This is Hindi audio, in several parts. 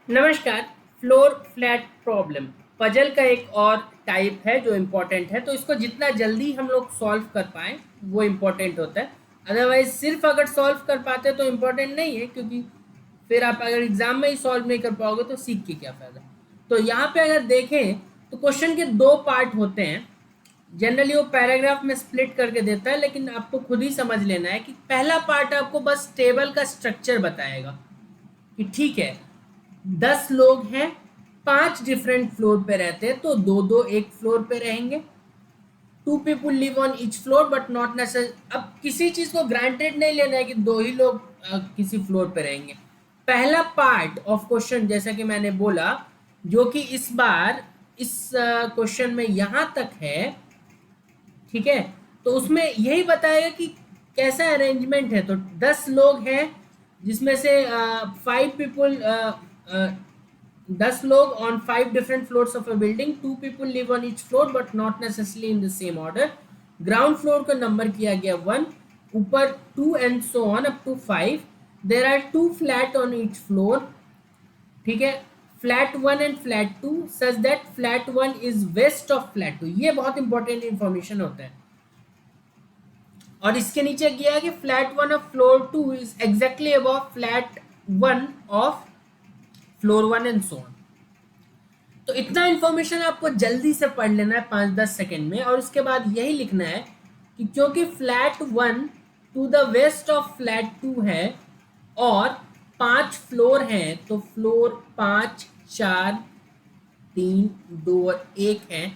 नमस्कार। फ्लोर फ्लैट प्रॉब्लम पजल का एक और टाइप है जो इम्पोर्टेंट है, तो इसको जितना जल्दी हम लोग सॉल्व कर पाएँ वो इम्पोर्टेंट होता है। अदरवाइज सिर्फ अगर सॉल्व कर पाते तो इम्पोर्टेंट नहीं है, क्योंकि फिर आप अगर एग्जाम में ही सॉल्व नहीं कर पाओगे तो सीख के क्या फ़ायदा। तो यहाँ पे अगर देखें तो क्वेश्चन के दो पार्ट होते हैं। जनरली वो पैराग्राफ में स्प्लिट करके देता है, लेकिन आपको खुद ही समझ लेना है कि पहला पार्ट आपको बस टेबल का स्ट्रक्चर बताएगा कि ठीक है, 10 लोग हैं, 5 डिफरेंट फ्लोर पे रहते हैं, तो दो दो एक फ्लोर पे रहेंगे। 2 people live on each floor but not necessary. अब किसी चीज को ग्रांटेड नहीं लेना है कि दो ही लोग किसी फ्लोर पे रहेंगे। पहला पार्ट ऑफ क्वेश्चन, जैसा कि मैंने बोला, जो कि इस बार इस क्वेश्चन में यहां तक है, ठीक है, तो उसमें यही बताएगा कि कैसा अरेंजमेंट है। तो 10 लोग हैं, जिसमें से 5 पीपल, 10 लोग on 5 different floors of a building. 2 people live on each floor but not necessarily in the same order. Ground floor का नंबर किया गया 1, ऊपर 2 and so on up to 5। There are 2 flat on each floor, ठीक है। Flat 1 and flat 2 such that flat 1 is west of flat 2। ये बहुत इंपॉर्टेंट इंफॉर्मेशन होता है। और इसके नीचे किया है कि flat 1 of floor 2 is exactly above flat 1 of floor 1 and so on. तो इतना इंफॉर्मेशन आपको जल्दी से पढ़ लेना है 5-10 सेकेंड में, और उसके बाद यही लिखना है कि क्योंकि flat 1 to the west of flat 2 है और 5 फ्लोर हैं, तो फ्लोर 5, 4, 3, 2 और 1 है।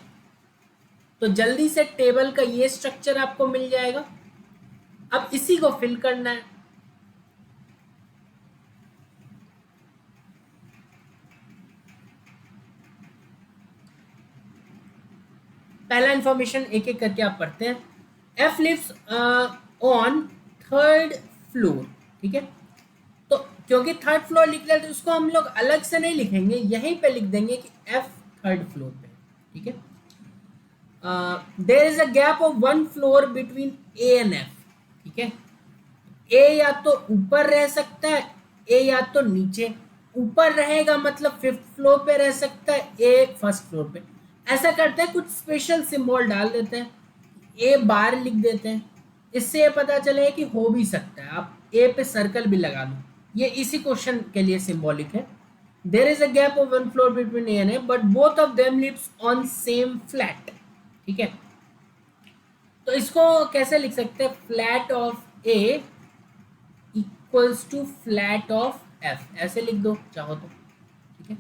तो जल्दी से टेबल का ये स्ट्रक्चर आपको मिल जाएगा। अब इसी को फिल करना है। पहला इंफॉर्मेशन एक एक करके आप पढ़ते हैं। F lives on third floor, ठीक है। तो क्योंकि थर्ड फ्लोर लिख रहे हैं तो उसको हम लोग अलग से नहीं लिखेंगे, यहीं पे लिख देंगे कि एफ थर्ड फ्लोर पे, ठीक है। There is a gap of 1 floor between A and F, ठीक है। ए या तो ऊपर रह सकता है, ए या तो नीचे। ऊपर रहेगा मतलब 5th फ्लोर पे रह सकता है, ए फर्स्ट फ्लोर पे। ऐसा करते हैं, कुछ स्पेशल सिंबल डाल देते हैं, ए बार लिख देते हैं। इससे ये पता चले कि हो भी सकता है। आप ए पे सर्कल भी लगा लो, ये इसी क्वेश्चन के लिए सिंबॉलिक है। There is a gap of 1 floor between A and A but both of them lives on same flat, ठीक है। तो इसको कैसे लिख सकते हैं? Flat of A equals to flat of F, ऐसे लिख दो चाहो तो, ठीक है।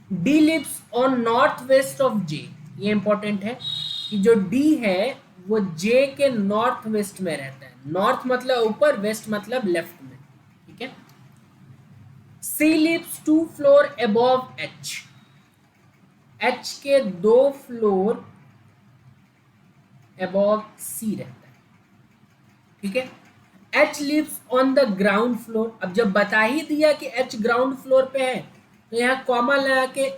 D lives on north west of J. ये इंपॉर्टेंट है कि जो डी है वो जे के नॉर्थ वेस्ट में रहता है। नॉर्थ मतलब ऊपर, वेस्ट मतलब लेफ्ट में, ठीक है। C lives 2 floor above H. H के 2 फ्लोर अबव सी रहता है, ठीक है। H lives on the ground floor. अब जब बता ही दिया कि एच ग्राउंड फ्लोर पे है, तो यहाँ कॉमा लगा के,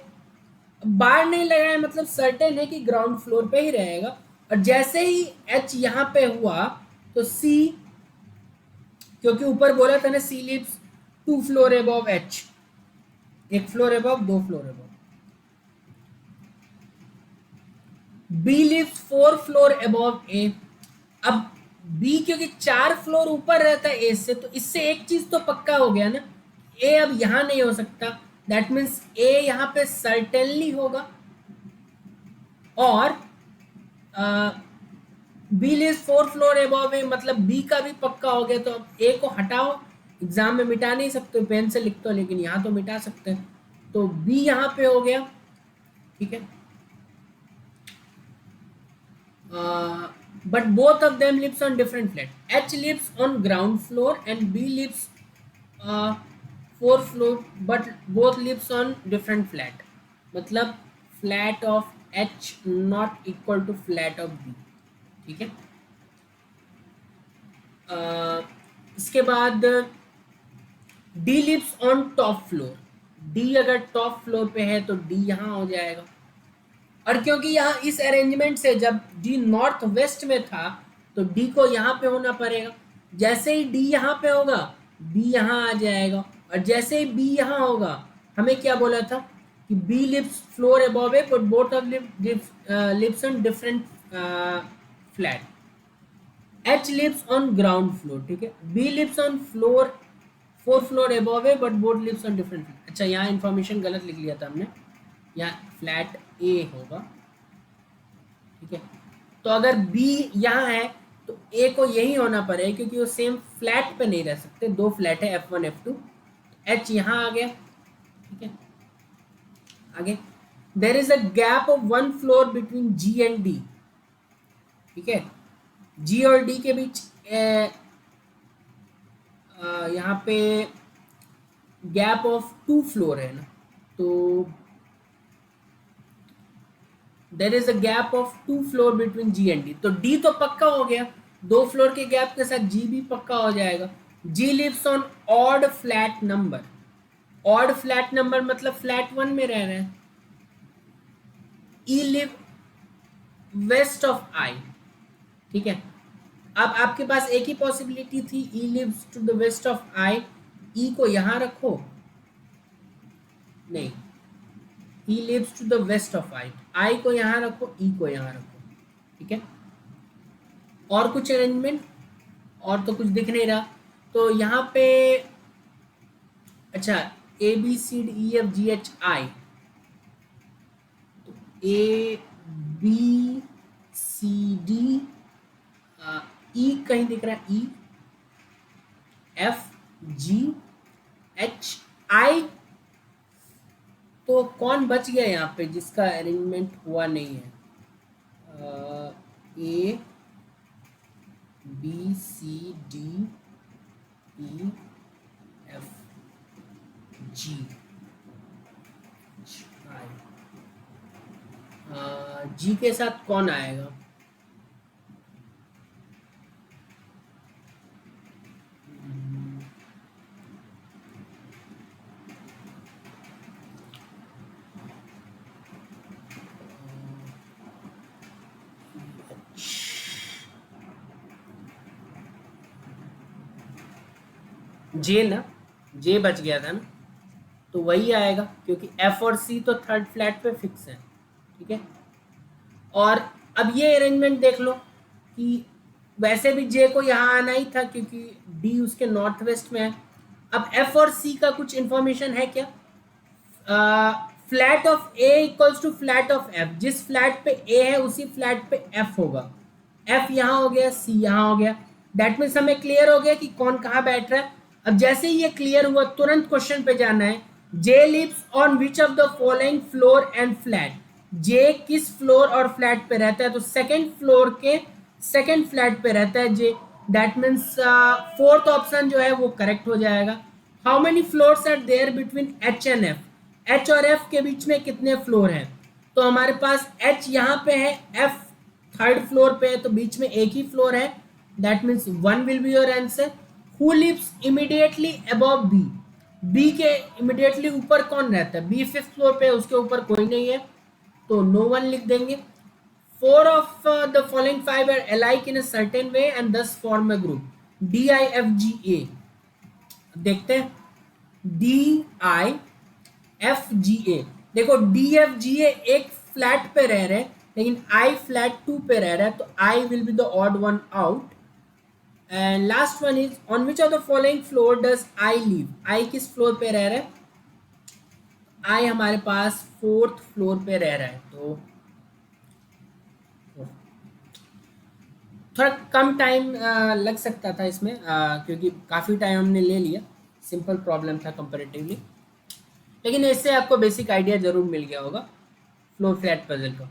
बार नहीं लगाया मतलब सर्टेन है कि ग्राउंड फ्लोर पे ही रहेगा। और जैसे ही एच यहाँ पे हुआ तो सी, क्योंकि ऊपर बोला था ना C lives 2 floor above H, 1 floor above, 2 floor above. B lives 4 floor above A. अब बी क्योंकि 4 फ्लोर ऊपर रहता है ए से, तो इससे एक चीज तो पक्का हो गया ना, ए अब यहां नहीं हो सकता। दैट मीन्स ए यहां पे सर्टेनली होगा। और बी लिव्स 4 फ्लोर अबव ए, मतलब बी का भी पक्का हो गया। तो अब ए को हटाओ, एग्जाम में मिटा नहीं सकते, पेन से लिखते हो, लेकिन यहां तो मिटा सकते हैं। तो बी यहां पे हो गया, ठीक है। But both of them lives on different flat. H lives on ground floor and B lives 4 floor, but both lives on different flat. मतलब flat of H not equal to flat of B, ठीक है। इसके बाद D lives on top floor. D अगर टॉप फ्लोर पे है तो D यहाँ हो जाएगा। और क्योंकि यहाँ इस अरेंजमेंट से जब डी नॉर्थ वेस्ट में था, तो डी को यहाँ पे होना पड़ेगा। जैसे ही डी यहाँ पे होगा बी यहाँ आ जाएगा, और जैसे ही बी यहाँ होगा, हमें क्या बोला था कि B lives floor above A but both of lives on different flat. H lives on ground floor, ठीक है। B lives on floor 4 floor above है, but both lives on different floor। अच्छा, यहाँ इन्फॉर्मेशन गलत लिख लिया था हमने, यहाँ फ्लैट A होगा, ठीक है। तो अगर B यहाँ है तो A को यही होना पड़ेगा, क्योंकि वो सेम फ्लैट पे नहीं रह सकते, दो फ्लैट है F1 F2। H यहाँ आ गया, ठीक है। आगे, देर is a gap of 1 floor between G and D, ठीक है। G और D के बीच यहाँ पे गैप ऑफ 2 फ्लोर है ना, तो देर is a gap of 2 floor between G and D। तो D तो पक्का हो गया, 2 फ्लोर के गैप के साथ G भी पक्का हो जाएगा। G lives on odd flat number, odd flat number मतलब फ्लैट 1 में रह रहे हैं। E live west of I, ठीक है। अब आपके पास एक ही पॉसिबिलिटी थी, E lives to the west of I, E को यहां रखो, नहीं, E lives to the west of I को यहां रखो, E को यहां रखो, ठीक है। और कुछ अरेंजमेंट, और तो कुछ दिख नहीं रहा, तो यहाँ पे अच्छा A B C D E F G H I, तो A B C D E कहीं दिख रहा है, E F G H I, तो कौन बच गया यहाँ पे जिसका अरेंजमेंट हुआ नहीं है? A B C D E F G I, G के साथ कौन आएगा? जे ना, जे बच गया था ना, तो वही आएगा, क्योंकि एफ और सी तो थर्ड फ्लैट पे फिक्स है, ठीक है। और अब ये अरेंजमेंट देख लो कि वैसे भी जे को यहाँ आना ही था, क्योंकि डी उसके नॉर्थ वेस्ट में है। अब एफ और सी का कुछ इंफॉर्मेशन है क्या? Flat of A equals to flat of F, जिस फ्लैट पे ए है उसी फ्लैट पे एफ होगा। एफ यहाँ हो गया, सी यहाँ हो गया, दैट मीन्स हमें क्लियर हो गया कि कौन कहाँ बैठ रहा है। अब जैसे ही ये क्लियर हुआ, तुरंत क्वेश्चन पे जाना है, J lives on which of the following floor and flat, J किस फ्लोर और फ्लैट पे रहता है? तो सेकंड फ्लोर के सेकंड फ्लैट पे रहता है J, that means fourth option जो है वो करेक्ट हो जाएगा। How many floors are there between H and F, H और एफ के बीच में कितने फ्लोर हैं? तो हमारे पास एच यहाँ पे है, एफ थर्ड फ्लोर पे है, तो बीच में एक ही फ्लोर है, that means 1 will be your answer. Who lives immediately above B, B के इमीडिएटली ऊपर कौन रहता है? बी फिफ्थ फ्लोर पे है, उसके ऊपर कोई नहीं है, तो नो वन लिख देंगे। 4 of the following 5 are alike in a certain way and thus form a group, D I F G A। देखते हैं, D I F G A, देखो D F G A एक फ्लैट पे रह रहे हैं, लेकिन I फ्लैट 2 पे रह रहा है, तो I will be the odd one out। And last one is on which of the following floor does I live, I किस फ्लोर पे रह रहा है? I हमारे पास फोर्थ फ्लोर पे रह रहा है, तो थोड़ा कम टाइम लग सकता था इसमें, क्योंकि काफ़ी टाइम हमने ले लिया, सिंपल प्रॉब्लम था कंपैरेटिवली, लेकिन इससे आपको बेसिक आइडिया जरूर मिल गया होगा फ्लोर फ्लैट पजल का।